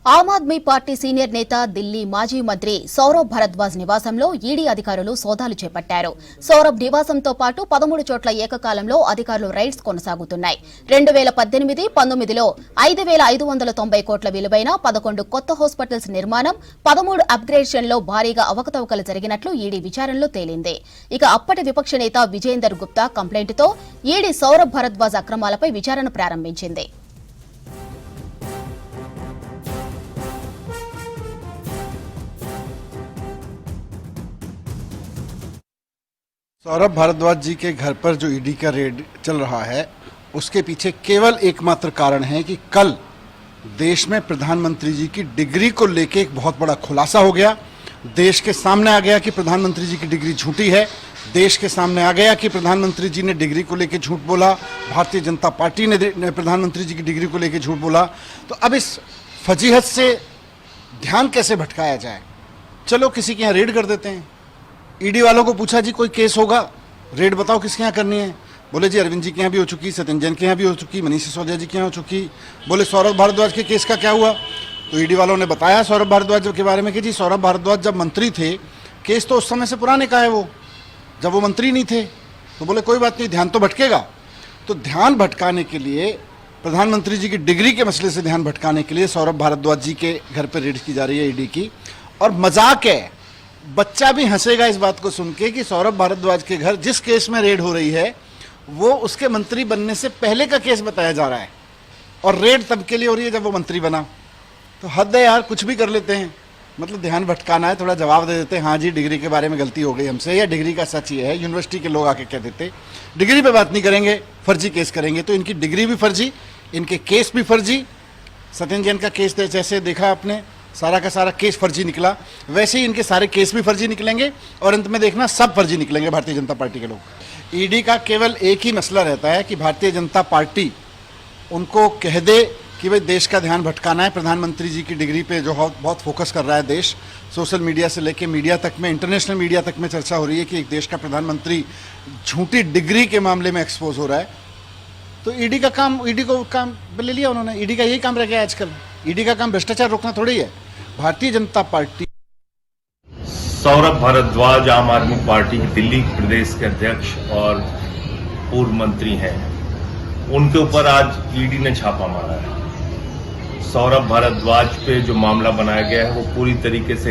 Aam Aadmi party senior నేత ఢిల్లీ మాజీ మంత్రి సౌరభ్ భరద్వాజ్ నివాసంలో ఈడీ అధికారులు సోదాలు చేపట్టారు. సౌరభ్ నివాసంతో పాటు 13 చోట్ల ఏకకాలంలో అధికారులు రైడ్స్ కొనసాగుతున్నాయి. 2018-19లో 5,590 కోట్ల విలువైన 11 కొత్త హాస్పిటల్స్ నిర్మాణం, 13 అప్గ్రేడేషన్లో భారీగా అవకతవకలు జరిగినట్లు ఈడీ విచారణలో తేలింది. ఇక అప్పటి విపక్ష నేత విజయేందర్ గుప్తా కంప్లైంట్తో ఈడీ సౌరభ్ భరద్వాజ్ అక్రమాలపై విచారణ ప్రారంభించింది. सौरभ भारद्वाज जी के घर पर जो ईडी का रेड चल रहा है उसके पीछे केवल एकमात्र कारण है कि कल देश में प्रधानमंत्री जी की डिग्री को लेकर एक बहुत बड़ा खुलासा हो गया। देश के सामने आ गया कि प्रधानमंत्री जी की डिग्री झूठी है। देश के सामने आ गया कि प्रधानमंत्री जी ने डिग्री को लेकर झूठ बोला, भारतीय जनता पार्टी ने प्रधानमंत्री जी की डिग्री को लेकर झूठ बोला। तो अब इस फजीहत से ध्यान कैसे भटकाया जाए? चलो किसी के यहाँ रेड कर देते हैं। ईडी वालों को पूछा जी कोई केस होगा, रेड बताओ किसके यहाँ करनी है। बोले जी अरविंद जी के यहाँ भी हो चुकी, सत्येंद्र जैन के यहाँ भी हो चुकी, मनीष सिसोदिया जी के यहाँ हो चुकी। बोले सौरभ भारद्वाज के केस का क्या हुआ? तो ईडी वालों ने बताया सौरभ भारद्वाज के बारे में कि जी सौरभ भारद्वाज जब मंत्री थे, केस तो उस समय से पुराने का है, वो जब वो मंत्री नहीं थे। तो बोले कोई बात नहीं, ध्यान तो भटकेगा। तो ध्यान भटकाने के लिए, प्रधानमंत्री जी की डिग्री के मसले से ध्यान भटकाने के लिए सौरभ भारद्वाज जी के घर पर रेड की जा रही है ईडी की। और मजाक है, बच्चा भी हंसेगा इस बात को सुन के कि सौरभ भारद्वाज के घर जिस केस में रेड हो रही है वो उसके मंत्री बनने से पहले का केस बताया जा रहा है, और रेड तब के लिए हो रही है जब वो मंत्री बना। तो हद है यार, कुछ भी कर लेते हैं। मतलब ध्यान भटकाना है, थोड़ा जवाब दे देते हैं, हाँ जी डिग्री के बारे में गलती हो गई हमसे, या डिग्री का सच ये है। यूनिवर्सिटी के लोग आके कह देते डिग्री पे बात नहीं करेंगे, फर्जी केस करेंगे। तो इनकी डिग्री भी फर्जी, इनके केस भी फर्जी। सत्येंद्र जैन का केस जैसे देखा आपने, सारा का सारा केस फर्जी निकला, वैसे ही इनके सारे केस भी फर्जी निकलेंगे, और अंत में देखना सब फर्जी निकलेंगे भारतीय जनता पार्टी के लोग। ईडी का केवल एक ही मसला रहता है कि भारतीय जनता पार्टी उनको कह दे कि भाई देश का ध्यान भटकाना है। प्रधानमंत्री जी की डिग्री पे जो बहुत फोकस कर रहा है देश, सोशल मीडिया से लेके मीडिया तक में, इंटरनेशनल मीडिया तक में चर्चा हो रही है कि एक देश का प्रधानमंत्री झूठी डिग्री के मामले में एक्सपोज हो रहा है। तो ईडी का काम, ईडी को काम ले लिया उन्होंने। ईडी का यही काम रह गया आजकल। ईडी का काम भ्रष्टाचार रोकना थोड़ी है। भारतीय जनता पार्टी। सौरभ भारद्वाज आम आदमी पार्टी के दिल्ली प्रदेश के अध्यक्ष और पूर्व मंत्री हैं, उनके ऊपर आज ईडी ने छापा मारा है। सौरभ भारद्वाज पे जो मामला बनाया गया है वो पूरी तरीके से